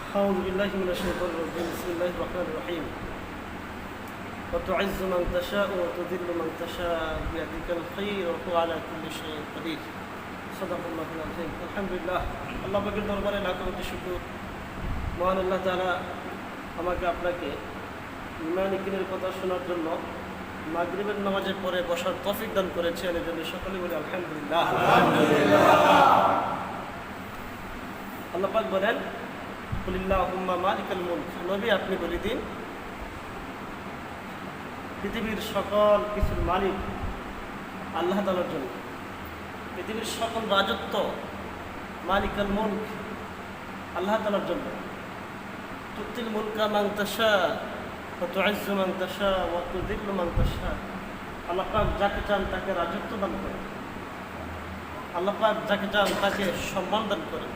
أعوذ بالله من الشيطان الرجيم بسم الله الرحمن الرحيم وتعز من تشاء وتذل من تشاء بيدك الخير وهو على كل شيء قدير صدق الله العظيم الحمد لله আল্লাহ পাকের দরবারে লাখ কোটি শুকর মহান আল্লাহ তাআলা আমাকে আপনাকে ঈমান ইকিনের কথা শোনার জন্য মাগরিবের নামাজের পরে বসার তৌফিক দান করেছেন এজন্য সকলে বলি আলহামদুলিল্লাহ আল্লাহ পাক বলেন কুলিল্লাহুম্মা মালিকাল মুলক নবী আপনি বলে দিন পৃথিবীর সকল কিছুর মালিক আল্লাহ তাআলার জন্য পৃথিবীর সকল রাজত্ব মালিকাল মুলক আল্লাহ তাআলার জন্য তুতিল মুলকা মান তাশা ওয়া তুইজ্জু মান তাশা ওয়া তুযিল্লু মান তাশা আল্লাহ পাক যাকে চান তাকে রাজত্ব দান করেন আল্লাহ পাক যাকে চান তাকে সম্মান দান করেন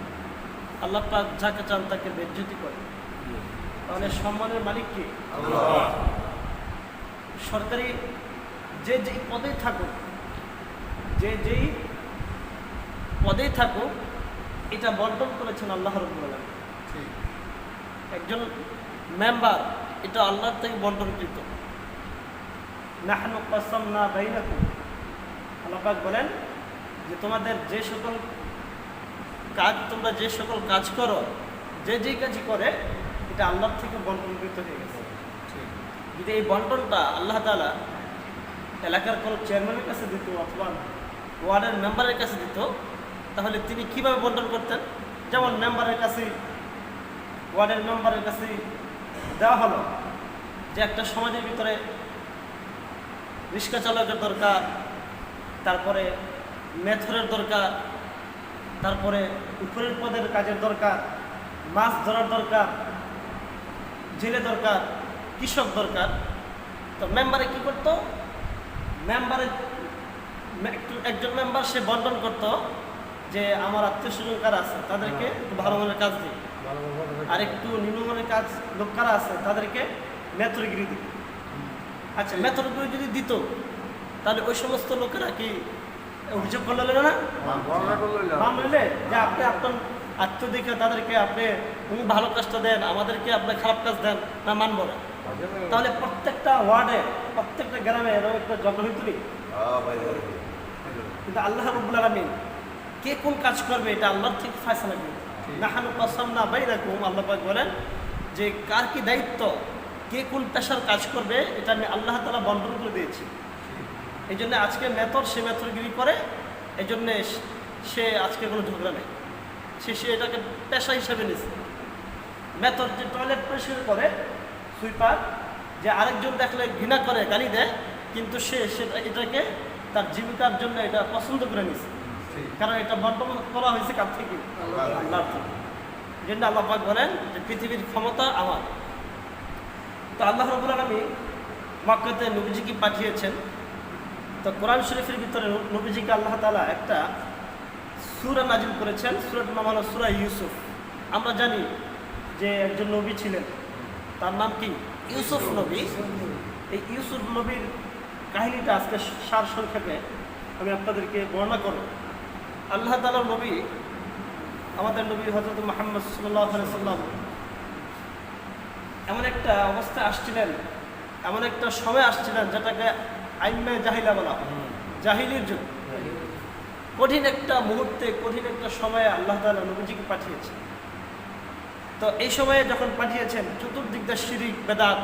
আল্লাহ পাক যাকে চান তাকে বেজ্জতি করেন তাহলে সম্মানের মালিক কি আল্লাহ সরকারি যে যেই পদেই থাকুক যে যেই পদেই থাকুক এটা বন্টন করেছেন আল্লাহ রাব্বুল আলামিন একজন মেম্বার এটা আল্লাহর থেকে বন্টনকৃত নাহনু কাসামনা বাইনাকুম আল্লাহ পাক বলেন যে তোমাদের যে সকল কাজ তোমরা যে সকল কাজ করো যে যেই কাজই করে এটা আল্লাহর থেকে বন্টনকৃত হয়ে গেছে যদি এই বন্টনটা আল্লাহ তাআলা এলাকার কোনো চেয়ারম্যানের কাছে দিত অথবা ওয়ার্ডের মেম্বারের কাছে দিত তাহলে তিনি কিভাবে বন্টন করতেন যেমন মেম্বারের কাছে ওয়ার্ডের মেম্বারের কাছে দেওয়া হলো যে একটা সমাজের ভিতরে রিক্সা চালকের দরকার তারপরে মেথরের দরকার তারপরে উপরের পদের কাজের দরকার মাছ ধরার দরকার জেলে দরকার কৃষক দরকার তো মেম্বারে কি করতো মেম্বারে একজন মেম্বার সে বন্টন করতো যে আমার আত্মীয় স্বজন কারা আছে তাদেরকে একটু ভালো মানের কাজ দিই আর একটু নিম্নমানের কাজ লোক কারা আছে তাদেরকে মেথরগিরি দিই আচ্ছা মেথরগিরি যদি দিত তাহলে ওই সমস্ত লোকেরা কি অভিযোগ করলে না মানলে যে আপনি আপনার আত্মীয় দেখে তাদেরকে আপনি তুমি ভালো কাজটা দেন আমাদেরকে আপনি খারাপ কাজ দেন না মানব না তাহলে প্রত্যেকটা ওয়ার্ডে প্রত্যেকটা গ্রামে এরকম একটা ঝগড়া হইত কিন্তু আল্লাহ রাব্বুল আলামিন কে কোন কাজ করবে এটা আল্লাহর থেকে ফয়সালা করবে নাহনু কাসামনা বাইনাকুম আল্লাহ পাক বলেন যে কার কি দায়িত্ব কে কোন পেশার কাজ করবে এটা আমি আল্লাহ তাআলা বন্টন করে দিয়েছি এই জন্য আজকে মেথর সে মেথরগিরি করে এই জন্যে সে আজকে কোনো ঝগড়া নেই সে এটাকে পেশা হিসাবে নিয়েছে মেথর যে টয়লেট পরিষ্কার করে সুইপার যে আরেকজন দেখলে ঘৃণা করে গালি দেয় কিন্তু সে এটাকে তার জীবিকার জন্য এটা পছন্দ করে নিয়েছে কারণ এটা বন্টন করা হয়েছে কার থেকে আল্লাহর থেকে এই জন্য আল্লাহ পাক বলেন যে পৃথিবীর ক্ষমতা আমার তো আল্লাহ রাব্বুল আলামিন মক্কাতে নবীজিকে পাঠিয়েছেন তো কোরআন শরীফের ভিতরে নবীজিকে আল্লাহ তাআলা একটা সূরা নাজিল করেছেন সূরার নাম হলো সূরা ইউসুফ আমরা জানি যে একজন নবী ছিলেন তার নাম কি ইউসুফ নবী এই ইউসুফ নবীর কাহিনীটা আজকে সার সংক্ষেপে আমি আপনাদেরকে বর্ণনা করব আল্লাহ তাআলার নবী আমাদের নবী হযরত মুহাম্মদ সাল্লাল্লাহু আলাইহি সাল্লাম এমন একটা অবস্থায় আসছিলেন এমন একটা সময় আসছিলেন যেটাকে আইম্মে জাহিলা বলা জাহিলির যুগ কঠিন একটা মুহূর্তে কঠিন একটা সময়ে আল্লাহ তাআলা নবীজিকে পাঠিয়েছেন তো এই সময়ে যখন পাঠিয়েছেন চতুর্দিক দিয়ে শিরিক বেদাত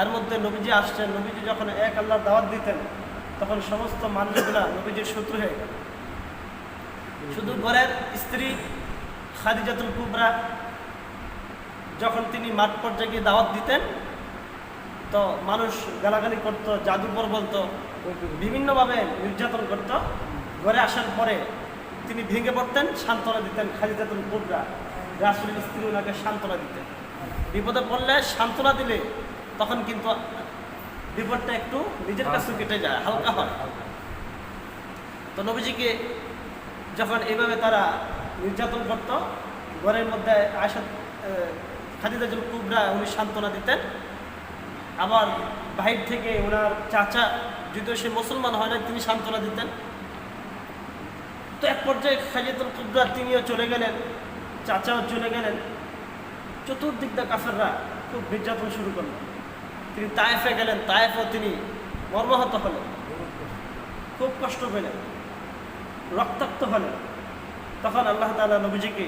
এর মধ্যে নবীজি আসছেন নবীজি যখন এক আল্লাহর দাওয়াত দিতেন তখন সমস্ত মানুষগুলা নবীজির শত্রু হয়ে গেল শুধু ঘরের স্ত্রী খাদিজাতুল কুবরা যখন তিনি মাঠ পর্যায়ে গিয়ে দাওয়াত দিতেন তো মানুষ গালাগালি করতো জাদুকর বলতো বিভিন্নভাবে নির্যাতন করত ঘরে আসার পরে তিনি ভেঙে পড়তেন সান্ত্বনা দিতেন খাদিজাতুল কুবরা রাসূলের স্ত্রী ওনাকে সান্ত্বনা দিতেন বিপদে পড়লে সান্ত্বনা দিলে তখন কিন্তু বিপদটা একটু নিজের কাছে কেটে যায় হালকা হয় তো নবীজিকে যখন এইভাবে তারা নির্যাতন করত ঘরের মধ্যে আয়েশা খাদিজাতুল কুবরা উনি সান্ত্বনা দিতেন আবার বাহির থেকে ওনার চাচা যদিও সে মুসলমান হয় না তিনি সান্ত্বনা দিতেন তো এক পর্যায়ে খাদিজাতুল কুবরা তিনিও চলে গেলেন চাচাও চলে গেলেন চতুর্দিক দিয়ে কাফেররা খুব নির্যাতন শুরু করলেন। তিনি তায়েফে গেলেন, তায়েফেও তিনি মর্মাহত হলেন, খুব কষ্ট পেলেন, রক্তাক্ত হলেন। তখন আল্লাহ তাআলা নবীজিকে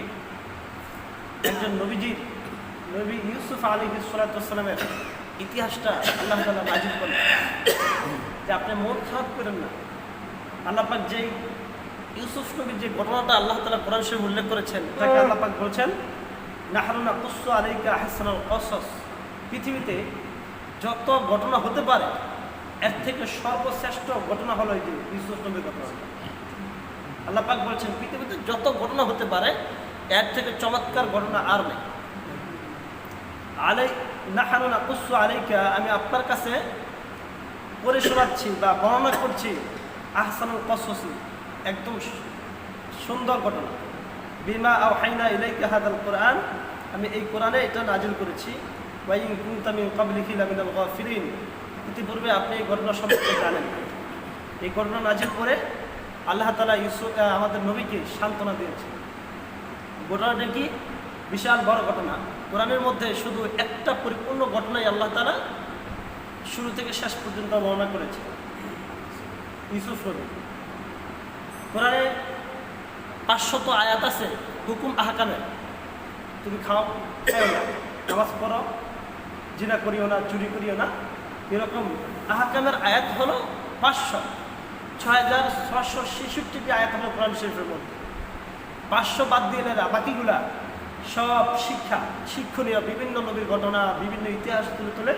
একজন নবী ইউসুফ আলাইহিস সালামের ইতিহাসটা আল্লাহ তাআলা নাযিল করলেন যে আপনি মন খারাপ করেন না। আল্লাহ পাক যেই ইউসুফ নবীর যে ঘটনাটা আল্লাহ তাআলা কোরআন শরীফে উল্লেখ করেছেন, তাকে আল্লাহ পাক বলছেন নাহনু নাকুসসু আলাইকা আহসানাল কসস। পৃথিবীতে যত ঘটনা হতে পারে এর থেকে সর্বশ্রেষ্ঠ ঘটনা হলো এই যে ইউসুফ নবীর ঘটনা। আল্লাহ পাক বলছেন পৃথিবীতে যত ঘটনা হতে পারে এর থেকে চমৎকার ঘটনা আর নেই। নাহনু নাকুসসু আলাইকা, আমি আপনার কাছে পড়ে শোনাচ্ছি বা বর্ণনা করছি আহসানুল কসস, একদম সুন্দর ঘটনা। বিমা আওহাইনা ইলাইকা হাদাল কোরআন, আমি এই কোরআনে এটা নাজিল করেছি। ওয়া ইন কুনতা মিন ক্বাবলিহি লামিনাল গাফিলিন, ইতিপূর্বে আপনি এই ঘটনা সম্পর্কে জানেন। এই ঘটনা নাজিল করে আল্লাহ তাআলা আমাদের নবীকে সান্ত্বনা দিয়েছে। ঘটনাটা কি? বিশাল বড় ঘটনা। কোরআনের মধ্যে শুধু একটা পরিপূর্ণ ঘটনাই আল্লাহ তাআলা শুরু থেকে শেষ পর্যন্ত বর্ণনা করেছে। ইউসুফ নবী, কোরআনে 500 আয়াত আছে হুকুম আহকামের। তুমি খাও না, নামাজ পড়ো, জিনা করিও না, চুরি করিও না, এরকম আহকামের আয়াত হলো 6666টি আয়াত হলো কোরআন শরীফের মধ্যে। 500 বাদ দিয়ে বাকিগুলা সব শিক্ষণীয় বিভিন্ন নবীর ঘটনা, বিভিন্ন ইতিহাস তুলে তুলে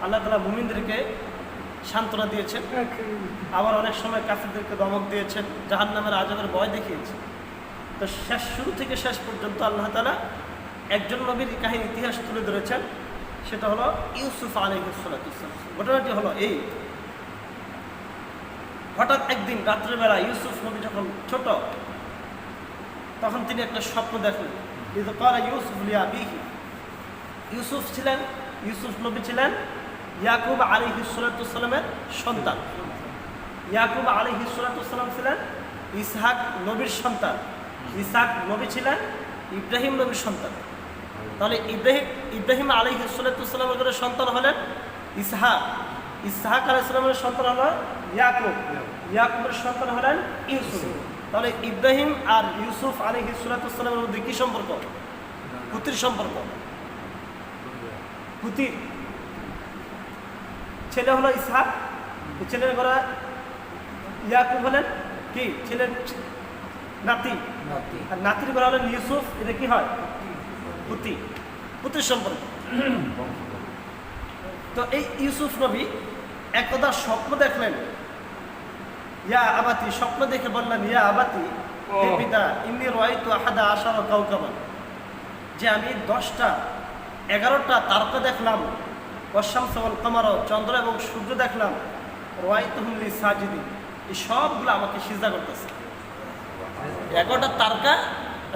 আল্লাহ তাআলা মুমিনদেরকে সান্ত্বনা দিয়েছেন। আবার অনেক সময় কাফিরদেরকে দমক দিয়েছেন, জাহান্নামের আযাবের ভয় দেখিয়েছেন। তো শুরু থেকে শেষ পর্যন্ত আল্লাহ তাআলা একজন নবীর কাহিনী ইতিহাস তুলে ধরেছেন, সেটা হলো ইউসুফ আলাইহিস সালাতু ওয়াসসালাম। ঘটনাটি হলো এই, হঠাৎ একদিন রাত্রেবেলা ইউসুফ নবী যখন ছোট, তখন তিনি একটা স্বপ্ন দেখলেন। ইয ক্বালা ইউসুফ লিআবিহি, ইউসুফ নবী ছিলেন ইয়াকুব আলাইহিস সালাতু ওয়াসসালামের সন্তান। ইয়াকুব আলাইহিস সালাতু ওয়াসসালাম ছিলেন ইসহাক নবীর সন্তান। ইসহাক নবী ছিলেন ইব্রাহিম নবীর সন্তান। তাহলে ইব্রাহিম আলাইহিস সালাতু ওয়াসসালামের সন্তান হলেন ইসহাক আলাইহিস সালামের সন্তান হলো ইয়াকুবের সন্তান হলেন ইউসুফ। তাহলে ইব্রাহিম আর ইউসুফ আলাইহিস সালাতু ওয়াসসালামের মধ্যে কি সম্পর্ক? পুত্রের সম্পর্ক। পুত্র ছেলে হলো ইসহাক, ছেলের ঘরে ইয়াকুব হলেন কি ছেলের নাতি, আর নাতির ঘরে হলেন ইউসুফ। এটা কি হয়? পুত্রের সম্পর্ক। তো এই ইউসুফ নবী একদা স্বপ্ন দেখলেন। ইয়া আবাতি, স্বপ্ন দেখে বললেন ইয়া আবাতি, হে পিতা, ইন্নী রাআইতু আহাদা আশারা কাওকাবান, যে আমি 10টা 11টা তারকা দেখলাম। ওয়াশ-শামস ওয়াল কমার, চন্দ্র এবং সূর্য দেখলাম। রাআইতুহুম লি সাজিদিন, এই সবগুলো আমাকে সিজদা করতেছে। 11টা তারকা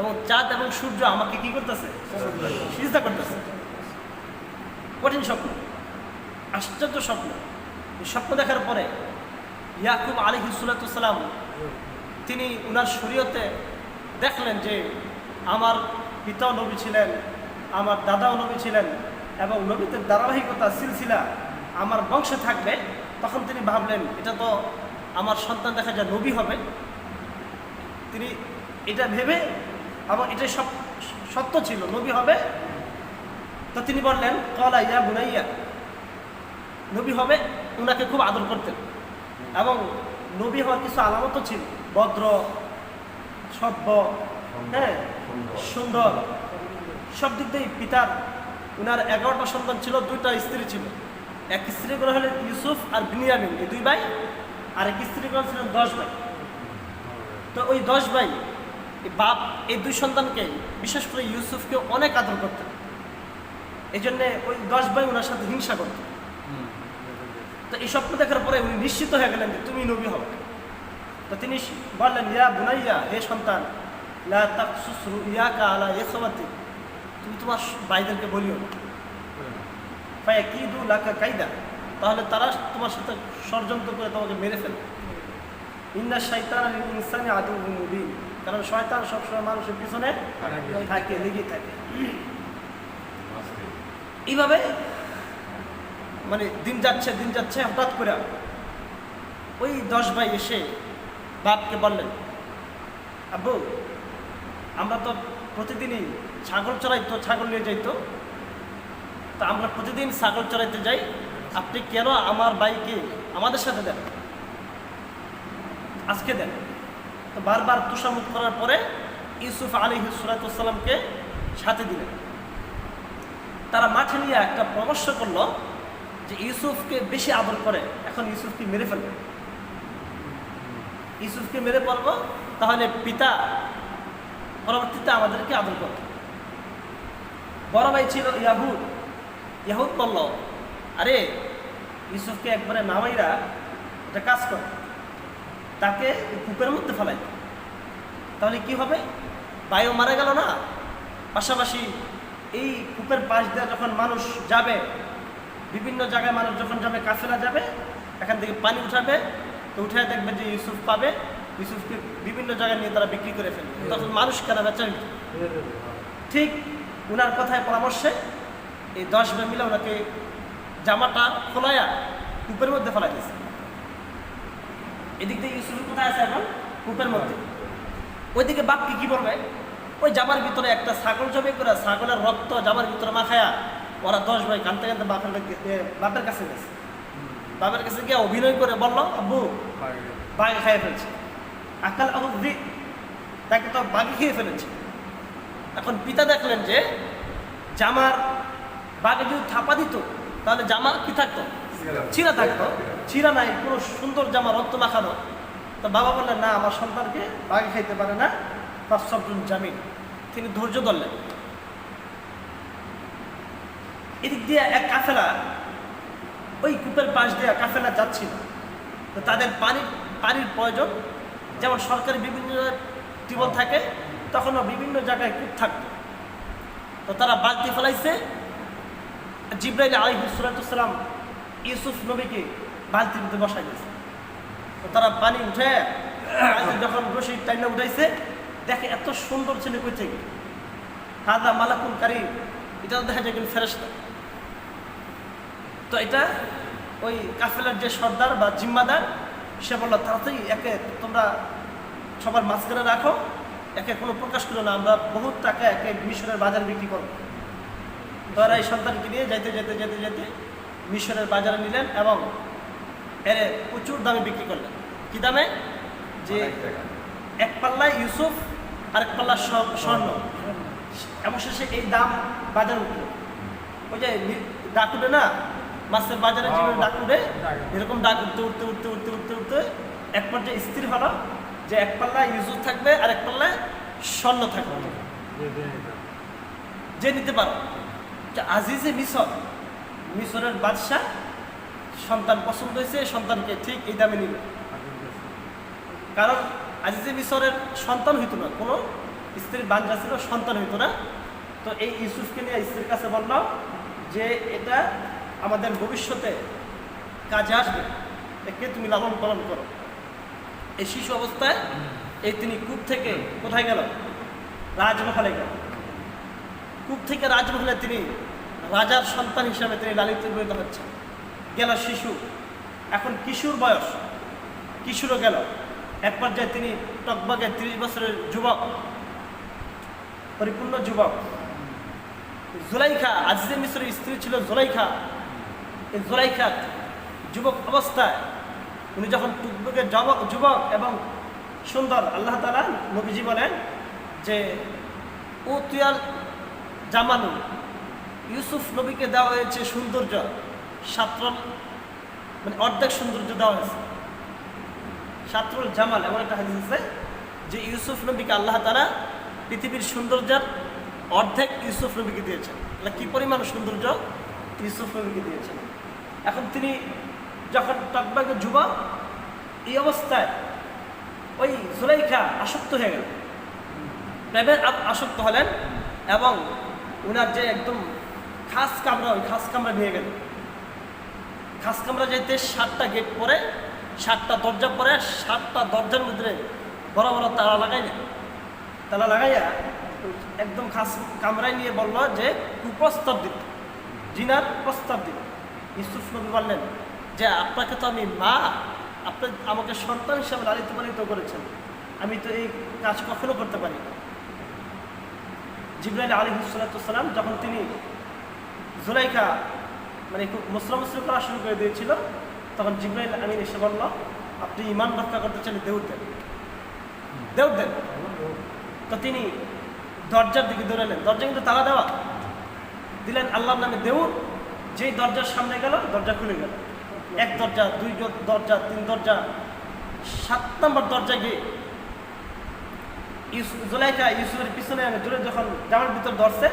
এবং চাঁদ এবং সূর্য আমাকে কি করতেছে? সিজদা করতেছে। কঠিন স্বপ্ন, আশ্চর্য স্বপ্ন। এই স্বপ্ন দেখার পরে ইয়াকুব আলাইহিস সালাতু ওয়াসসালাম তিনি উনার শরীয়তে দেখলেন যে আমার পিতাও নবী ছিলেন, আমার দাদাও নবী ছিলেন, এবং নবীদের ধারাবাহিকতা সিলসিলা আমার বংশে থাকবে। তখন তিনি ভাবলেন এটা তো আমার সন্তান দেখা যায় নবী হবে। তিনি এটা ভেবে, এবং এটাই সত্য ছিল, নবী হবে। তো তিনি বললেন ক্বালা ইয়া বুনাইয়া, নবী হবে। উনাকে খুব আদর করতেন, এবং নবী হওয়ার কিছু আলামতও ছিল, ভদ্র, সভ্য, সুন্দর, সব দিক দিয়ে পিতার। উনার 11টা সন্তান ছিল, 2টা স্ত্রী ছিল। এক স্ত্রী করে হলেন ইউসুফ আর বিনিয়ামিন, এই 2 ভাই। আর এক স্ত্রী করে ছিলেন 10 ভাই। তো ওই 10 ভাই বাপ এই 2 সন্তানকে, বিশেষ করে ইউসুফকে অনেক আদর করতেন। এই জন্যে ওই 10 ভাই ওনার সাথে হিংসা করতেন। তো এই স্বপ্ন দেখার পরে উনি নিশ্চিত হয়ে গেলেন যে তুমি নবী হবে। তো তিনি বললেন ইয়া বুনাইয়া, হে সন্তান, লা তাকসুস রুইয়াকা আলা ইখওয়াতি, তুমি তোমার ভাইদেরকে বলিও না। ফায়াকিদু লাকা কাইদা, তাহলে তারা তোমার সাথে ষড়যন্ত্র করে তোমাকে মেরে ফেলবে। ইন্না শাইতানা লিল ইনসানি আদুউন মুবিন, কারণ শয়তান সবসময় মানুষের পিছনে থাকে, লেগে থাকে। এইভাবে মানে দিন যাচ্ছে হঠাৎ করে ওই 10 ভাই এসে বাপকে বললেন, আব্বু আমরা তো প্রতিদিনই ছাগল চড়াইতো, ছাগল নিয়ে যাইতো, তা আমরা প্রতিদিন ছাগল চড়াইতে যাই, আপনি কেন আমার ভাইকে আমাদের সাথে দেন, আজকে দেন। তো বারবার তোষামত করার পরে ইউসুফ আলাইহিস সালামকে সাথে দিলেন। তারা মাঠে নিয়ে একটা পরামর্শ করলো যে ইউসুফকে বেশি আদর করে, এখন ইউসুফকে মেরে ফেলবে, ইউসুফকে মেরে পড়বো, তাহলে পিতা পরবর্তীতে আমাদেরকে আদর করত। বড় ভাই ছিল ইয়াহুদ বলল, আরে ইউসুফকে একবারে নামাইরা একটা কাজ করে তাকে কূপের মধ্যে ফেলাই, তাহলে কি হবে, ভাইও মারা গেল না, পাশাপাশি এই কূপের পাশ দিয়ে যখন মানুষ যাবে, বিভিন্ন জায়গায় মানুষ যখন যাবে, কাফেলা যাবে, এখান থেকে পানি উঠাবে, তো উঠে দেখবে যে ইউসুফ পাবে, ইউসুফকে বিভিন্ন জায়গায় নিয়ে তারা বিক্রি করে ফেলবে, তখন মানুষ কেনা বেচা। ঠিক ওনার কথায় পরামর্শে এই 10 ভাই মিলে ওনাকে জামাটা খোলাইয়া কূপের মধ্যে ফেলাই দিয়েছে। এদিক দিয়ে ইউসুফ কোথায় আছে এখন? কূপের মধ্যে। ওইদিকে বাপকে কি বলবে, ওই জামার ভিতরে একটা ছাগল জবে করে, ছাগলের রক্ত জামার ভিতরে মাখায়া ওরা 10 ভাই কানতে কানতে বাপের কাছে গেছে। বাপের কাছে গিয়ে অভিনয় করে বলল, আব্বু বাঘে খেয়ে ফেলছে, আকাল আবুদ্দি, তাকে তো বাঘে খেয়ে ফেলেছে। এখন পিতা দেখলেন যে জামার বাঘে যদি থাপা দিত তাহলে জামা কি থাকতো, ছিঁড়া থাকতো, ছিঁড়া নাই, পুরো সুন্দর জামা, রক্ত মাখানো। তো বাবা বললেন, না, আমার সন্তানকে বাঘে খাইতে পারে না, তার সবজন জামিন। তিনি ধৈর্য ধরলেন। এদিক দিয়ে এক কাফেলা ওই কূপের পাশ দিয়ে কাফেলা যাচ্ছিল, তো তাদের পানির প্রয়োজন, যেমন সরকারি বিভিন্ন টিউবওয়েল থাকে, তখনও বিভিন্ন জায়গায় কূপ থাকতো। তো তারা বালতি ফেলাইছে, জিবরাইল আলাইহিস সালাম ইউসুফ নবীকে বালতির মধ্যে বসাই দিয়েছে। তো তারা পানি উঠে যখন রশি টাইনা উঠাইছে, দেখে এত সুন্দর ছেলে কই থেকে, হাদা মালাকুল কারীম, এটা দেখা যায় কিন্তু ফেরেশতা। তো এটা ওই কাফেলার যে সর্দার বা জিম্মাদার, সে বলল, তাড়াতাড়ি একে তোমরা সবার মাঝখানে রাখো, একে কোনো প্রকাশ করো না, আমরা বহুত টাকা একে মিশরের বাজারে বিক্রি করবো। তারা এই সন্তানকে নিয়ে যেতে যেতে যেতে যেতে মিশরের বাজারে নিলেন এবং এর প্রচুর দামে বিক্রি করলেন। কি দামে? যে এক পাল্লায় ইউসুফ, আরেক পাল্লা স্বর্ণ। অবশেষে এই দাম বাজারে উঠল। ওই যে ডাক উঠে না, মাছের বাজারে যেভাবে ডাক উঠে, এরকম ডাক উঠতে উঠতে উঠতে উঠতে উঠতে উঠতে এক পর্যায়ে স্থির হলো যে এক পাল্লায় ইউসুফ থাকবে আর এক পাল্লায় স্বর্ণ থাকবে, যে নিতে পারো। আজিজে মিশরের বাদশাহ সন্তান পছন্দ হয়েছে, সন্তানকে ঠিক এই দামে নিল। কারণ আজিজে মিশরের সন্তান হইতো না, কোনো স্ত্রীর বাঞ্ছা ছিল, সন্তান হইতো না। তো এই ইউসুফকে নিয়ে স্ত্রীর কাছে বলল যে এটা আমাদের ভবিষ্যতে কাজে আসবে, একে তুমি লালন পালন করো। এই শিশু অবস্থায় এই তিনি কূপ থেকে কোথায় গেল? রাজমহলে গেল। কূপ থেকে রাজমহলে তিনি রাজার সন্তান হিসাবে তিনি লালিত পালিত হচ্ছেন। গেল শিশু, এখন কিশোর বয়স, কিশোরও গেল। এক পর্যায়ে তিনি টকবগে 30 বছরের যুবক, পরিপূর্ণ যুবক। জুলাইখা, আজিজে মিশরের স্ত্রী ছিল জুলাইখা। এই জুলাইখা যুবক অবস্থায় উনি যখন টুকবুকের যুবক এবং সুন্দর, আল্লাহ তাআলা নবীজি বলেন যে ও তুয়াল জামালু, ইউসুফ নবীকে দেওয়া হয়েছে সৌন্দর্য, সাতরল, মানে অর্ধেক সৌন্দর্য দেওয়া হয়েছে। সাতরুল জামাল এমন একটা হাদিস আছে যে ইউসুফ নবীকে আল্লাহ তাআলা পৃথিবীর সৌন্দর্যের অর্ধেক ইউসুফ নবীকে দিয়েছেন। তাহলে কি পরিমাণ সৌন্দর্য ইউসুফ নবীকে দিয়েছেন। এখন তিনি যখন টকবগে যুবক, এই অবস্থায় ওই জুলাইখা আসক্ত হয়ে গেল, প্রেমের আসক্ত হলেন এবং উনার যে একদম খাস কামরা, ওই খাস কামরা নিয়ে গেল। খাস কামরা যাইতে 7টা গেট পরে, 7টা দরজা পরে, 7টা দরজার মধ্যে বড় বড় তালা লাগাইয়া একদম খাস কামরায় নিয়ে বলল যে কুপ্রস্তাব দিল, জিনার প্রস্তাব দিল। ইউসুফ নবী বললেন যে আপনাকে তো আমি মা, আপনি আমাকে সন্তান হিসাবে লালিত পালিত করেছেন, আমি তো এই কাজ কখনো করতে পারি না। জিবরাইল আলাইহিস সালাম যখন তিনি জুলাইখা মানে খুব মুসরামুসরি করা শুরু করে দিয়েছিল, তখন জিবরাইল আমিন এসে বলল আপনি ইমান রক্ষা করতে চাইলে দেউর দেন, দেউর দেন। তো তিনি দরজার দিকে দৌড়ালেন, দরজা কিন্তু তালা দেওয়া, দিলেন আল্লাহর নামে দেউর। যেই দরজার সামনে গেল দরজা খুলে গেল, এক দরজা, দুই দরজা, তিন দরজা, 7 নম্বর দরজায় গিয়ে জুলাইখা ইউসুফের পিছনে জোরে যখন জামার ভিতর ধরছে,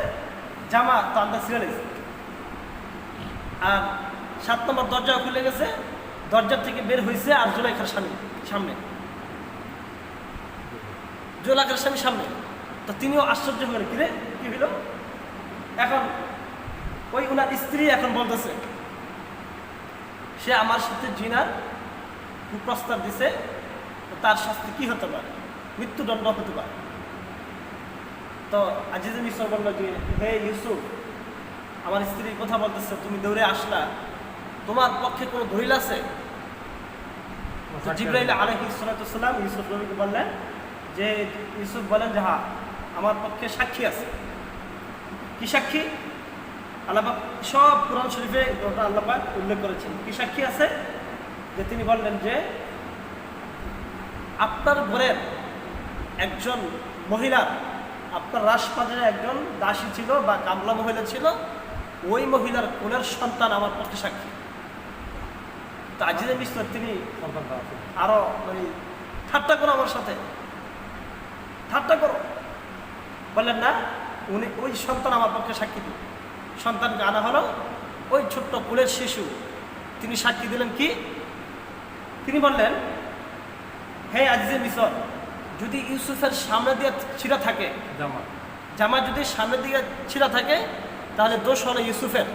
জামা তো আন্দা ছিঁড়ে গেছে, আর 7 নম্বর দরজা খুলে গেছে, দরজার থেকে বের হয়েছে আর জুলাইখার সামনে জুলাইখার সামনে। তো তিনিও আশ্চর্য হলেন, কিরে কি হইল? এখন ওই উনার স্ত্রী এখন বলতেছে সে আমার সাথে জিনার কুপ্রস্তাব দিছে, তার শাস্তি কি হতে পারে? মৃত্যুদণ্ড হতে পারে। তো আজিজে মিসর বলল যে হে ইউসুফ, আমার স্ত্রী কথা বলতেছে, তুমি দৌড়ে আসলা, তোমার পক্ষে কোনো দলিল আছে? তো জিবরাইল আলাইহিস সালাম ইউসুফ নবীকে বললেন যে, ইউসুফ বলেন যে হ্যাঁ আমার পক্ষে সাক্ষী আছে। কি সাক্ষী? আল্লাহ পাক সব কুরআন শরীফে আল্লাহ পাক উল্লেখ করেছেন। কি সাক্ষী আছে? যে তিনি বললেন যে আপনার ঘরের একজন মহিলার, আপনার রাজপাটের একজন দাসী ছিল বা কামলা মহিলা ছিল, ওই মহিলার কোলের সন্তান আমার পক্ষে সাক্ষী। তো আজিজে মিসর তিনি আরো মানে ঠাট্টা করো আমার সাথে, ঠাট্টা করো, বললেন না উনি ওই সন্তান আমার পক্ষে সাক্ষী দিন। সন্তানকে আনা হলো, ওই ছোট্ট কোলের শিশু, তিনি সাক্ষী দিলেন কি? তিনি বললেন হে আজিজে মিসর, যদি ইউসুফের সামনে দিয়ে ছিঁড়া থাকে, জামা যদি সামনের দিকে ছিঁড়া থাকে তাহলে দোষ হলো ইউসুফের,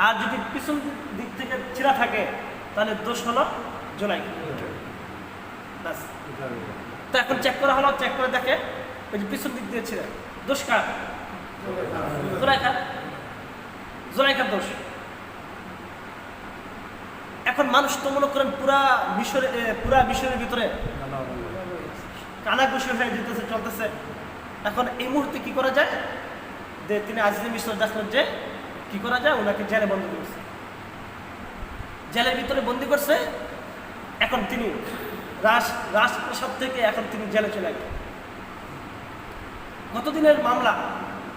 আর যদি পিছন দিক থেকে ছিঁড়া থাকে তাহলে দোষ হলো জুলাইখা। তো এখন চেক করা হলো, চেক করে দেখে ওই যে পিছন দিক দিয়ে ছিঁড়া, দোষ কার? জুলাইখার দোষ। এখন মানুষ তো মনে করেন পুরা মিশরের ভিতরে কানাঘুষি হয়ে যেতেছে, চলতেছে। এখন এই মুহূর্তে কি করা যায়? যে তিনি আজিজে মিসর দেখলেন যে কি করা যায়, ওনাকে জেলে বন্দি করছে, জেলের ভিতরে বন্দি করছে। এখন তিনি রাজপ্রাসাদ থেকে এখন তিনি জেলে চলে গেলেন। কতদিনের মামলা,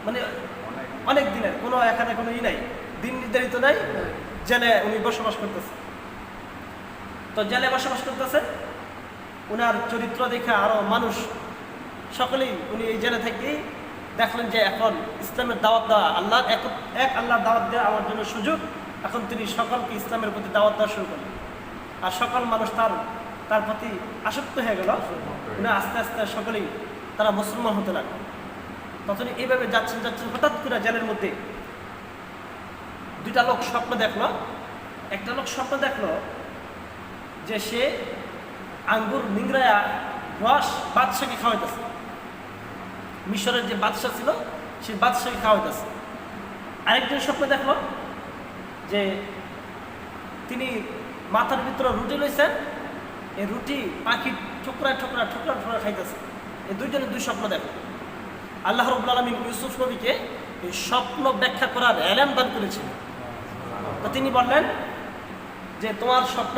মানে অনেক দিনের, কোনো এখানে কোনো নাই, দিন নির্ধারিত নাই, জেলে উনি বসবাস করতেছে। তো জেলে বসবাস করতেছে, উনার চরিত্র দেখে আরো মানুষ সকলেই, উনি এই জেলে থেকেই দেখলেন যে এখন ইসলামের দাওয়াত দেওয়া, আল্লাহ এক আল্লাহর দাওয়াত দেওয়া আমার জন্য সুযোগ। এখন তিনি সকলকে ইসলামের প্রতি দাওয়াত দেওয়া শুরু করলেন, আর সকল মানুষ তার প্রতি আসক্ত হয়ে গেল। উনি আস্তে আস্তে সকলেই তারা মুসলমান হতে লাগলো। তখন এইভাবে যাচ্ছেন, হঠাৎ করে জেলের মধ্যে দুইটা লোক স্বপ্ন দেখলো। একটা লোক স্বপ্ন দেখলো যে সে আঙ্গুর নিংড়ায়া রস বাদশাকে খাওয়াইতেছে, মিশরের যে বাদশা ছিল সেই বাদশাকে খাওয়াইতেছে। আরেকজন স্বপ্ন দেখলো যে তিনি মাথার ভিতরে রুটি লইছেন, এই রুটি পাখি ঠোকরা খাইতেছে। এই দুইজনের দুই স্বপ্ন দেখো। আল্লাহ রাব্বুল আলামিন ইউসুফ নবীকে এই স্বপ্ন ব্যাখ্যা করার এলেম দান করেছিলেন। তো তিনি বললেন যে তোমার স্বপ্ন,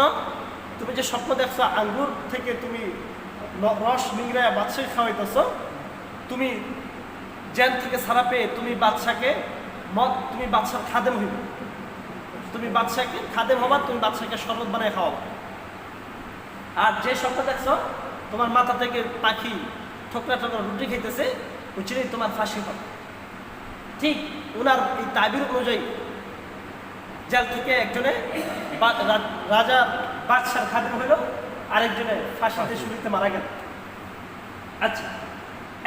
তুমি যে স্বপ্ন দেখছো আঙ্গুর থেকে তুমি রস নিংড়ায়া বাদশাকে খাওয়াইতেছ, তুমি জেল থেকে ছাড়া পেয়ে তুমি বাদশার খাদেম হইবে, তুমি বাদশাকে খাদেম হবা, তুমি বাদশাকে শরবত বানায় খাওয়াবা। আর যে স্বপ্ন দেখছো তোমার মাথা থেকে পাখি ঠোকরা রুটি খাইতেছে, ওই চিনেই তোমার ফাঁসি হবে। ঠিক ওনার এই তাবির অনুযায়ী জেল থেকে একজনে রাজা বাদশার খাদেম হইল, আরেকজনে ফাঁসিতে শুরুতে মারা গেল। আচ্ছা,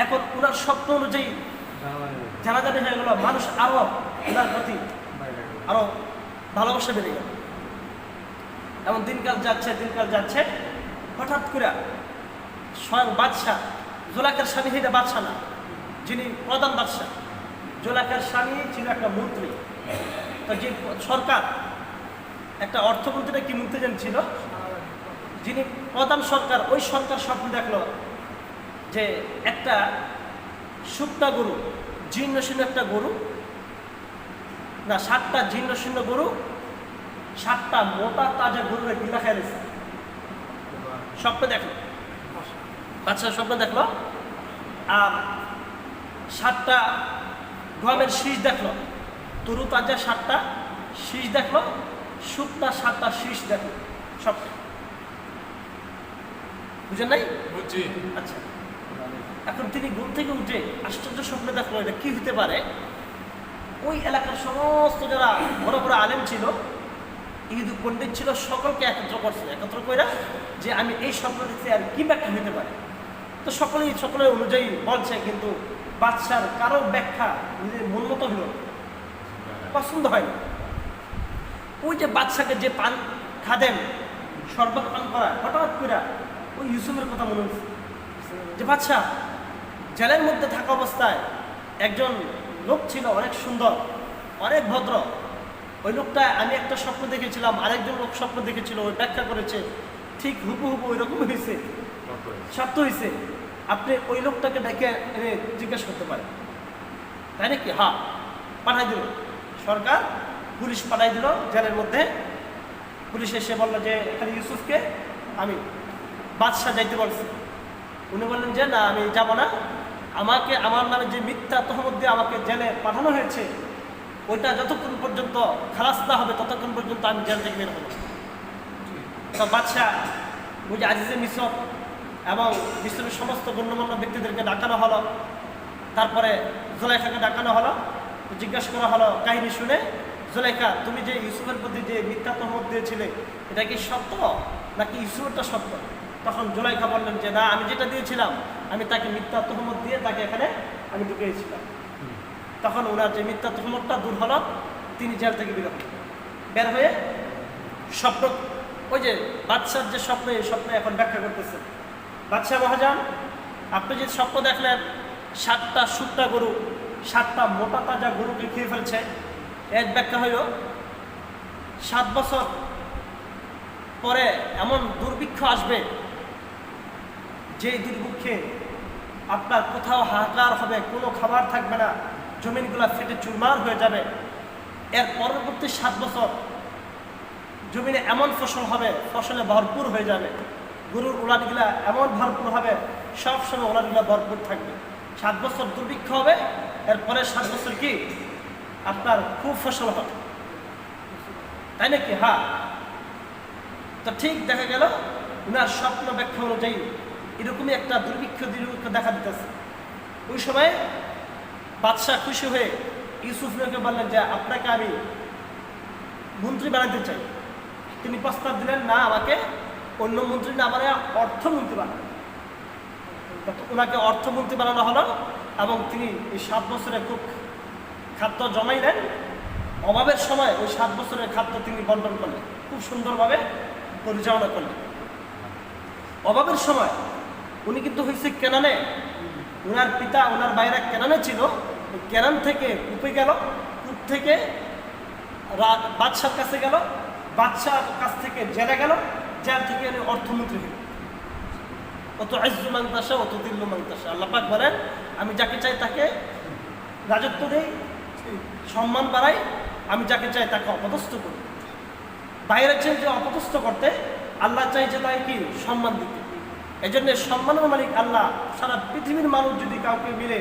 এখন ওনার স্বপ্ন অনুযায়ী জানাজানি হয়ে গেল, মানুষ আরো ওনার প্রতি আরো ভালোবাসা বেড়ে গেল। এমন দিনকাল যাচ্ছে, হঠাৎ করে স্বয়ং বাদশাহ, জুলাইখার স্বামী, এটা বাদশাহ না, যিনি প্রধান বাদশাহ, জুলাইখার স্বামী ছিল একটা মন্ত্রী। তো যে সরকার, একটা অর্থমন্ত্রীটা কি মন্ত্রী যেন ছিল, যিনি প্রধান সরকার, ওই সরকার স্বপ্ন দেখলো যে একটা শুকনা গরু, জীর্ণ শীর্ণ একটা গরু, না 7টা জীর্ণ শীর্ণ গরু, 7টা মোটা তাজা গরুর গিলা খেয়ে গেছে। স্বপ্ন দেখলো, বাচ্চা স্বপ্ন দেখলো। আর 7টা গমের শীষ দেখলো, তরু তাজা 7টা শীষ দেখলো, শুকনা 7টা শীষ দেখলো। স্বপ্ন বুঝেন নাই? বুঝছি। আচ্ছা, এখন তিনি ঘুম থেকে উঠে আশ্চর্য স্বপ্ন দেখলো, এটা কি হতে পারে। ওই এলাকার সমস্ত যারা বড় বড় আলেম ছিল, ইহুদি পণ্ডিত ছিল, সকলকে একত্র করছে। একত্র করে যে আমি এই স্বপ্ন দেখছি, আর কি ব্যাখ্যা হতে পারে। তো সকলের অনুযায়ী বলছে, কিন্তু বাদশার কারো ব্যাখ্যা নিজের মন মতো হলো, পছন্দ হয় না। ওই যে বাদশাকে যে পান খাদেন, শরবত পান করা, হঠাৎ করে ওই ইউসুফের কথা মনে হচ্ছে যে বাদশা জেলের মধ্যে থাকা অবস্থায় একজন লোক ছিল, অনেক সুন্দর, অনেক ভদ্র। ওই লোকটা আমি একটা স্বপ্ন দেখেছিলাম, আরেকজন লোক স্বপ্ন দেখেছিল, ওই ব্যাখ্যা করেছে, ঠিক হুবহু ওই রকম হয়েছে, সত্য হয়েছে। আপনি ওই লোকটাকে ডেকে এনে জিজ্ঞাসা করতে পারেন। তাই নাকি? হ্যাঁ, পাঠাই দিল সরকার, পুলিশ পাঠাই দিল জেলের মধ্যে। পুলিশ এসে বললো যে এখানে ইউসুফকে আমি বাদশাহ যাইতে বলছি। উনি বললেন যে না, আমি যাব না, আমাকে আমার নামে যে মিথ্যা তহমত দিয়ে আমাকে জেলে পাঠানো হয়েছে, ওইটা যতক্ষণ পর্যন্ত খালাস না হবে ততক্ষণ পর্যন্ত আমি জেল থেকে বের হব। তো বাদশাহ ওই যে আজিজে মিশর এবং মিশরের সমস্ত গণ্যমান্য ব্যক্তিদেরকে ডাকানো হলো। তারপরে জুলাইখাকে ডাকানো হলো, জিজ্ঞাসা করা হলো কাহিনী শুনে, জুলাইখা তুমি যে ইউসুফের প্রতি যে মিথ্যা তহমত দিয়েছিলে, এটা কি সত্য নাকি ইউসুফেরটা সত্য? তখন জুলাইখা বললেন যে না, আমি যেটা দিয়েছিলাম, আমি তাকে মিথ্যা তহমত দিয়ে তাকে এখানে আমি ঢুকিয়েছিলাম। তখন ওনার যে মিথ্যা তহমতটা দূর হলো, তিনি জেল থেকে বের হয়ে স্বপ্ন, ওই যে বাদশার যে স্বপ্ন, এই স্বপ্নে এখন ব্যাখ্যা করতেছে। বাদশাহ মহাজন, আপনি যে স্বপ্ন দেখলেন 7টা শুকনা গরু 7টা মোটা তাজা গরুকে খেয়ে ফেলছে, এর ব্যাখ্যা হইল 7 বছর পরে এমন দুর্ভিক্ষ আসবে, যে দুর্ভিক্ষে আপনার কোথাও হাহাকার হবে, কোনো খাবার থাকবে না, জমিনগুলা ফেটে চুরমার হয়ে যাবে। এর পরবর্তী 7 বছর জমিনে এমন ফসল হবে, ফসলে ভরপুর হয়ে যাবে, গরুর উলানগুলা এমন ভরপুর হবে, সবসময় উলানগুলা ভরপুর থাকবে। 7 বছর দুর্ভিক্ষ হবে, এরপরে 7 বছর কি আপনার খুব ফসল হবে। তাই নাকি? হ্যাঁ। তো ঠিক দেখা গেল উনার স্বপ্ন ব্যাখ্যা অনুযায়ী এরকমই একটা দুর্ভিক্ষ দেখা দিতেছে। ওই সময় বাদশাহ খুশি হয়ে ইউসুফ নবীকে বললেন যে আপনাকে আমি মন্ত্রী বানাতে চাই। তিনি প্রস্তাব দিলেন, না, আমাকে অন্য মন্ত্রী না বানায় অর্থমন্ত্রী বানানো। ওনাকে অর্থমন্ত্রী বানানো হলো এবং তিনি এই 7 বছরে খুব খাদ্য জমাইলেন। অভাবের সময় ওই 7 বছরের খাদ্য তিনি বন্টন করলেন, খুব সুন্দরভাবে পরিচালনা করলেন। অভাবের সময় উনি কিন্তু হয়েছে কেনানে, ওনার পিতা ওনার বাইরে কেনানে ছিল, কেনান থেকে কূপে গেল, কূপ থেকে বাদশার কাছে গেল, বাদশার কাছ থেকে জেলে গেল, জেল থেকে অর্থমন্ত্রী হল। অত আইজু মাংতাসা, অত দিল্লু মাংতাসা। আল্লাহ পাক বলেন, আমি যাকে চাই তাকে রাজত্ব দেই, সম্মান বাড়াই, আমি যাকে চাই তাকে অপদস্থ করি। বাইরে চাই যে অপদস্থ করতে, আল্লাহ চাই যে তাকে কি সম্মান দিতে। এই জন্য সম্মানের মালিক আল্লাহ। সারা পৃথিবীর মানুষ যদি কাউকে মিলে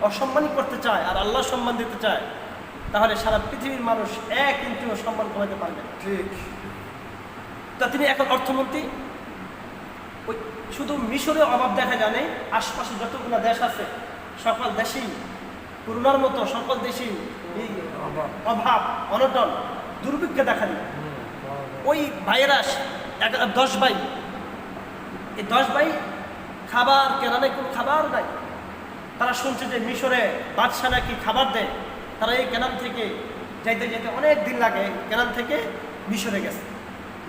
অসম্মানই করতে চায় আর আল্লাহ সম্মান দিতে চায়, তাহলে সারা পৃথিবীর মানুষ এক ইঞ্চিও সম্মান কমাতে পারবে না। ঠিক। তা তিনি এখন অর্থমন্ত্রী। ওই শুধু মিশরে অভাব দেখা যায় নাই, আশপাশে যতগুলো দেশ আছে সকল দেশেই করোনার মতো সকল দেশেই এই অভাব, অনটন, দুর্ভিক্ষ দেখা দিল। ওই ভাইয়েরা 10 ভাই, এই 10 ভাই খাবার কেনা নেই, কোনো খাবার নাই। তারা শুনছে যে মিশরে বাদশা নাকি খাবার দেয়। তারা এই কেনান থেকে যাইতে যেতে অনেক দিন লাগে, কেনান থেকে মিশরে গেছে।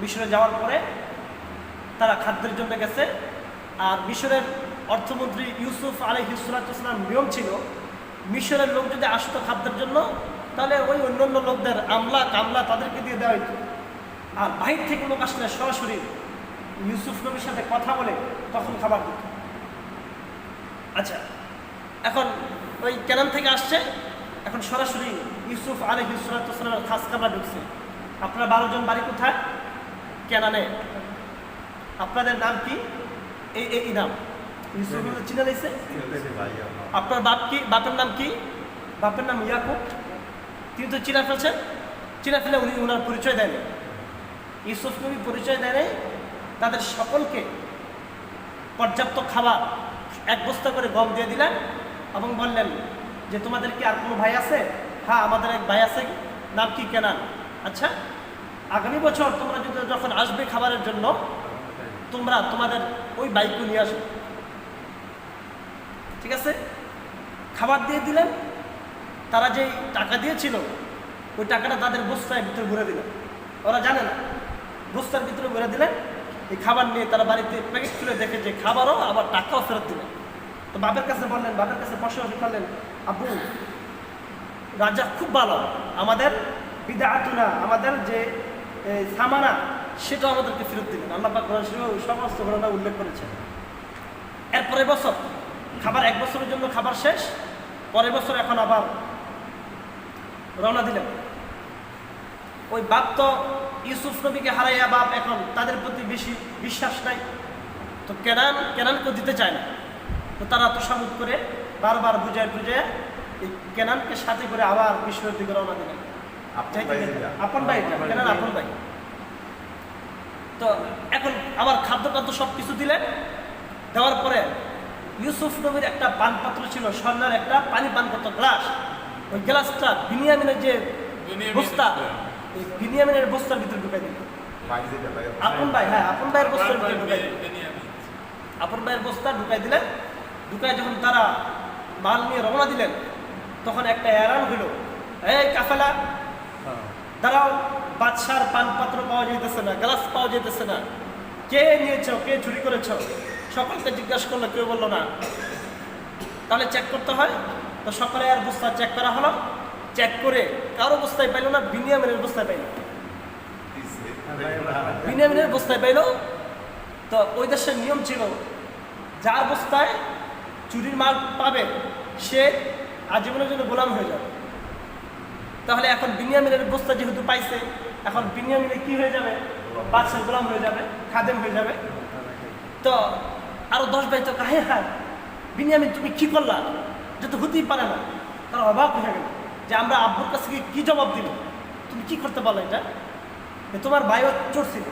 মিশরে যাওয়ার পরে তারা খাদ্যের জন্য গেছে। আর মিশরের অর্থমন্ত্রী ইউসুফ আলাইহিস সালাম নিয়ম ছিল, মিশরের লোক যদি আসতো খাদ্যের জন্য তাহলে ওই অন্যান্য লোকদের আমলা কামলা তাদেরকে দিয়ে দেওয়া হতো, আর বাহির থেকে লোক আসলে সরাসরি ইউসুফ নবীর সাথে কথা বলে তখন খাবার দিত। আচ্ছা, এখন ওই কেনান থেকে আসছে, এখন সরাসরি ইউসুফ আলাইহিস সালামের খাস কামরা ঢুকছে। আপনার 12 জন বাড়ি কোথায়? কেনানে। আপনাদের নাম কি? এই নাম ইউসুফ চিনে নিয়েছে। আপনার বাপ কি? বাপের নাম কি? বাপের নাম ইয়াকুব। তিনি তো চিনা ফেলছেন, চিনা ফেলে উনি ওনার পরিচয় দেয়নি, ইউসুফ নবী পরিচয় দেয়নি। তাদের সকলকে পর্যাপ্ত খাবার 1 বস্তা করে গম দিয়ে দিলেন এবং বললেন যে তোমাদের কি আর কোনো ভাই আছে? হ্যাঁ, আমাদের এক ভাই আছে, নাম কি? কেনান। আচ্ছা, আগামী বছর তোমরা যদি যখন আসবে খাবারের জন্য তোমরা তোমাদের ওই বাইককে নিয়ে আসবে, ঠিক আছে? খাবার দিয়ে দিলেন। তারা যেই টাকা দিয়েছিল ওই টাকাটা তাদের বস্তার ভিতরে ভরে দিলেন, ওরা জানে না, বস্তার ভিতরে ভরে দিলেন। এই খাবার নিয়ে তারা বাড়িতে প্যাকেট খুলে দেখে যে খাবারও আবার টাকাও ফেরত দিলেন। তো বাপের কাছে বললেন, বাপের কাছে প্রশংসা করলেন, আব্বু রাজা খুব ভালো, আমাদের বিদআতুনা, আমাদের যে সামানা সেটাও আমাদেরকে ফেরত দিলেন। আল্লাহ পাক কোরআন শরীফে সমস্ত ঘটনা উল্লেখ করেছেন। এরপরের বছর খাবার 1 বছরের জন্য খাবার শেষ, পরের বছর এখন আবার রওনা দিলেন। ওই বাপ তো ইউসুফ নবীকে হারাইয়া বাপ এখন তাদের প্রতি বেশি বিশ্বাস নাই, তো কেনানকেও দিতে চায় না। তো তারা তোষামুদ করে বারবার বুঝায় এই কেনানকে সাথে করে আবার মিশরের দিকে রওনা দিলেন। আপন ভাই, কেনান আপন ভাই। তো এখন আবার খাদ্য সব কিছু দিলেন। দেওয়ার পরে ইউসুফ নবীর একটা পানপাত্র ছিল, স্বর্ণের একটা পানি পান করতো গ্লাস, ওই গ্লাসটা বিনিয়ামিনের যে বস্তা, এই বিনিয়ামিনের বস্তার ভিতরে ঢুকাই দিল আপন ভাই। হ্যাঁ, আপন ভাইয়ের বস্তার ভিতরে ঢুকাই দিল, আপন ভাইয়ের বস্তা ঢুকাই দিলেন। ঢুকায় যখন তারা মাল নিয়ে রওনা দিলেন তখন একটা এলান হইল, এই কাফেলা দাঁড়াও, বাদশার পানপাত্র পাওয়া যাইতেছে না, গ্লাস পাওয়া যাইতেছে না, কে নিয়েছ, কে চুরি করেছ? সকলকে জিজ্ঞাসা করলো, কেউ বললো না। তাহলে চেক করতে হয়। তো সকলে আর বস্তা চেক করা হলো, চেক করে কারো বস্তায় পাইল না, বিনিয়ামিনের বস্তায় পাইল, বিনিয়ামিনের বস্তায় পাইল। তো ওই দেশের নিয়ম ছিল যার বস্তায় চুরির মাল পাবে সে আজীবনের জন্য গোলাম হয়ে যাবে। তাহলে এখন বিনিয়ামিনের বস্তা যেহেতু পাইছে, এখন বিনিয়ামিনে কি হয়ে যাবে? বাদশার গোলাম হয়ে যাবে, খাদেম হয়ে যাবে। তো আরো 10 ভাই তো কাহে হায়, বিনিয়ামিন তুমি কি করলা, যে তো হতেই পারে না। তারা অবাক হয়ে গেল যে আমরা আব্বুর কাছে কি জবাব দিব, তুমি কি করতে পারলো এটা? তোমার ভাইও চোর ছিল।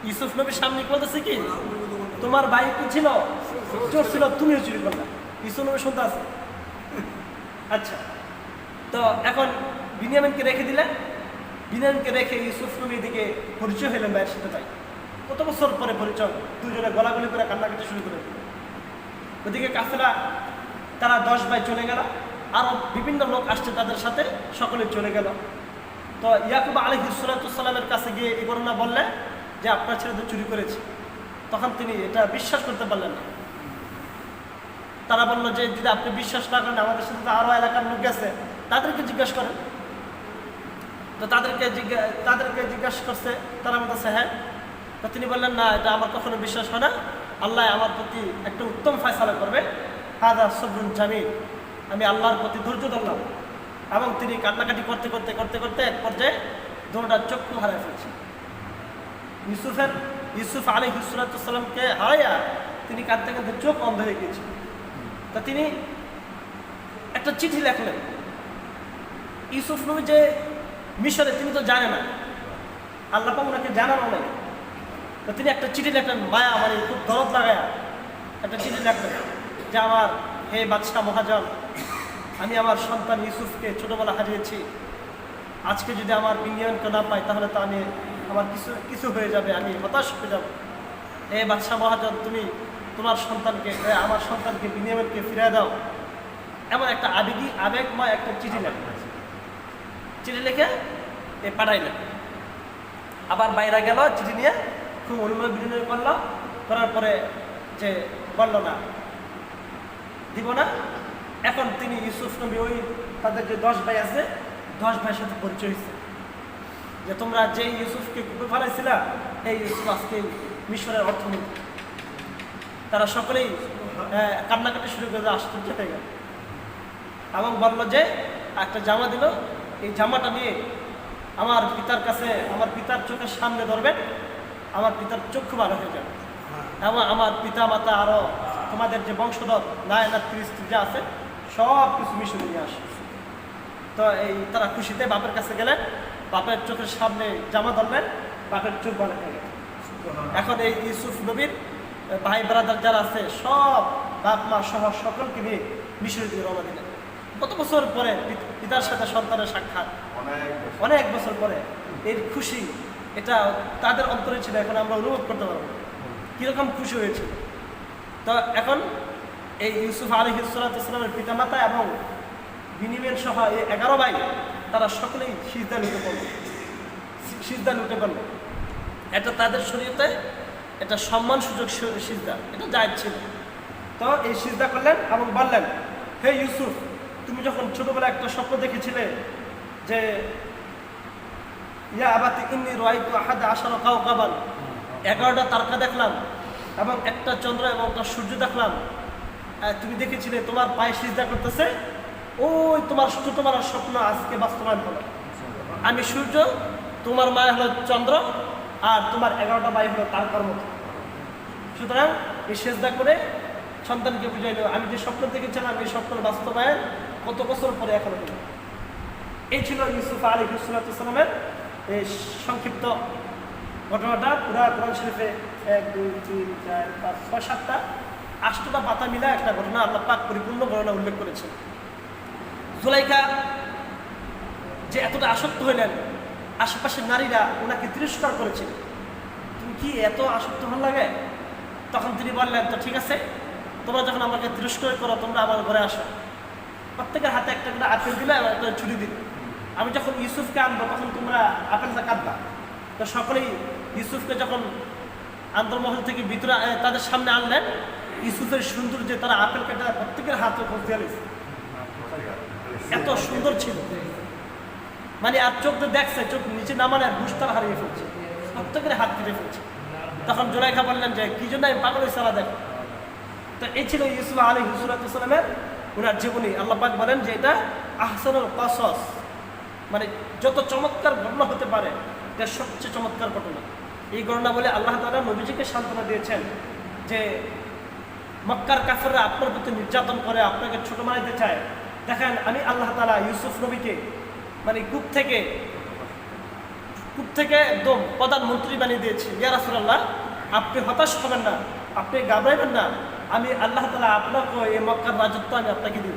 ইউসুফ নবীর সামনে বলতেছে কি, তোমার ভাই কি ছিল? চোর ছিল, তুমিও চুরি করলা। ইউসুফ নবী শুনতে আছে। আচ্ছা, তো এখন বিনিয়ামিনকে রেখে দিলেন। বিনিয়ামিনকে রেখে ইউসুফ নবীর দিকে পরিচয় হলেন ভাইয়ের সাথে। ভাই কত বছর পরে পরিচয়, দুজনে গলাগলি করে কান্নাকাটি শুরু করে দিল। ওদিকে কাফেলা তারা 10 ভাই চলে গেল, আরও বিভিন্ন লোক আসছে তাদের সাথে, সকলে চলে গেল। তো ইয়াকুব আলাইহিস সালামের কাছে গিয়ে এই ঘটনা বললে যে আপনার ছেলে তো চুরি করেছে। তখন তিনি এটা বিশ্বাস করতে পারলেন না। তারা বললো যে যদি আপনি বিশ্বাস না করেন, আমাদের সাথে তো আরও এলাকার লোক গেছে, তাদেরকে জিজ্ঞাসা করেন। তো তাদেরকে জিজ্ঞাসা করছে, তারা বলতেছে হ্যাঁ। তো তিনি বললেন না, এটা আমার কখনো বিশ্বাস হয় না, আল্লাহ আমার প্রতি একটা উত্তম ফয়সালা করবে, হাদা সবরুন জামিল, আমি আল্লাহর প্রতি ধৈর্য ধরলাম। এবং তিনি কান্নাকাটি করতে করতে করতে করতে এক পর্যায়ে দুটা চক্ষু হারায় ফেলছেন। ইউসুফ আলাইহিস সালামকে হারাইয়া তিনি কাঁদতে কাঁদতে চোখ অন্ধ হয়ে গিয়েছেন। তা তিনি একটা চিঠি লেখলেন। ইউসুফ নবী যে মিশরে, তিনি তো জানে না, আল্লাহ পাক ওনাকে জানানো নাই। তো তিনি একটা চিঠি লেখলেন, মায়া মানে খুব দরদ লাগায়া একটা চিঠি লেখলেন যে আমার হে বাদশাহ মহাজন, আমি আমার সন্তান ইউসুফকে ছোটোবেলা হারিয়েছি। আজকে যদি আমার বিনিয়ামিনকে না পাই তাহলে তো আমার কিছু হয়ে যাবে, আমি হতাশ হয়ে যাব। হে বাদশাহ মহাজন, তুমি আমার সন্তানকে বিনিয়ামিনকে ফিরিয়ে দাও। এমন একটা আবেগময় একটা চিঠি লিখে পাঠাইলেন। আবার বাইরে গেল চিঠি নিয়ে, খুব অনুমোদন বিনিময় করলো। করার পরে যে বলল না, দিব না। এখন তিনি ইউসুফ নবী ওই তাদের যে 10 ভাই আছে 10 ভাইয়ের সাথে পরিচয় হয়েছে যে তোমরা যেই ইউসুফকে কূপে ফেলাইছিলা এই ইউসুফ আজকে মিশরের অর্থমন্ত্রী। তারা সকলেই কান্নাকাটি শুরু করে আশ্চর্য হয়ে গেল এবং বলল যে একটা জামা দিল, এই জামাটা নিয়ে আমার পিতার কাছে, আমার পিতার চোখের সামনে ধরবেন, আমার পিতার চক্ষু ভালো হয়ে যাবে এবং আমার পিতা মাতা আরও তোমাদের যে বংশধর নায়না স্ত্রী যা আছে সব কিছু মিশরে নিয়ে আসে। তো এই তারা খুশিতে বাপের কাছে গেলেন, বাপের চোখের সামনে জামা ধরলেন, বাপের চোখ ভালো হয়ে গেল। এখন এই ইউসুফ নবীর ভাই ব্রাদার যারা আছে সব বাপ মা সহ সকলকে নিয়ে মিশরের দিকে রওনা দিলেন। কত বছর পরে পিতার সাথে সন্তানের সাক্ষাৎ, অনেক বছর পরে এর খুশি এটা তাদের অন্তরে ছিল, এখন আমরা অনুভব করতে পারবো কীরকম খুশি হয়েছিল। তো এখন এই ইউসুফ আলাইহিস সালামের পিতামাতা এবং বিনিময় সহ এই 11 ভাই তারা সকলেই সিজদা লুটে পড়ল। এটা তাদের শরীয়তে এটা সম্মান সুযোগ সিজদা, এটা জায়েজ ছিল। তো এই সিজদা করলেন এবং বললেন, হে ইউসুফ, তুমি যখন ছোটবেলায় একটা স্বপ্ন দেখেছিলে যে ইয়া আবাতি ইন্নী রাআইতু আহাদা আশারা কাওকাবান, 11টা তারকা দেখলাম এবং একটা চন্দ্র এবং একটা সূর্য দেখলাম। তুমি দেখেছিলে তোমার পায়ে সিজদা করতেছে, ওই তোমার ছোটবেলার স্বপ্ন আজকে বাস্তবায়ন হলো। আমি সূর্য, তোমার মায় হলো চন্দ্র, আর তোমার 11টা ভাই হলো তারকার মতো। সুতরাং এই সিজদা করে সন্তানকে বুঝাইল আমি যে স্বপ্ন দেখেছিলাম এই স্বপ্নের বাস্তবায়ন কত বছর পরে এখন হলো। এই ছিল ইউসুফ আলাইহিস সালামের এই সংক্ষিপ্ত ঘটনাটা। পুরা কোরআন শরীফে 1 2 3 4 5 6 7টা 8টা পাতা মিলা একটা ঘটনা আল্লাহ পাক পরিপূর্ণ ঘটনা উল্লেখ করেছেন। জুলাইখা যে এতটা আসক্ত হইলেন, আশেপাশের নারীরা ওনাকে তিরস্কার করেছিল, তুমি কি এত আসক্ত হল লাগে? তখন তিনি বললেন, তো ঠিক আছে, তোমরা যখন আমাকে তিরস্কার করো তোমরা আমার ঘরে আসো, প্রত্যেকের হাতে একটা করে আপেল দিলে এবং একটা ছুরি দিল। আমি যখন ইউসুফকে আনবো তখন তোমরা আপেলটা কাটবা। তো সকলেই ইউসুফকে যখন আন্তর্মহল থেকে ভিতরে তাদের সামনে আনলেন, ইউসুফের সৌন্দর্যে তারা আপেল কাটা প্রত্যেকের হাতে পৌঁছে গেছে, এত সুন্দর ছিল। মানে আর চোখ দেখছে, চোখ নিচে নামানে বুঝতার হারিয়ে ফেলছে, প্রত্যেকের হাত কেটে ফেলছে। তখন জুলাইখা বললেন যে কি জন্য আমি পাগল হয়েছি দেখ। তো এই ছিল ইউসুফ আলাইহিস সালামের ওনার জীবনী। আল্লাহ পাক বলেন যে এটা আহসানুল কসস, মানে যত চমৎকার ঘটনা হতে পারে এটা সবচেয়ে চমৎকার ঘটনা। এই ঘটনা বলে আল্লাহ তাআলা নবীজিকে সান্ত্বনা দিয়েছেন যে মক্কার কাফেররা আপনার প্রতি নির্যাতন করে, আপনাকে ছোট বানাইতে চায়। দেখেন আমি আল্লাহ তাআলা ইউসুফ নবীকে মানে কূপ থেকে একদম প্রধানমন্ত্রী বানিয়ে দিয়েছি। ইয়া রাসূলুল্লাহ, আপনি হতাশ হবেন না, আপনি ঘাবড়াইবেন না, আমি আল্লাহ তাআলা আপনাকে এই মক্কার রাজত্ব আমি আপনাকে দিব।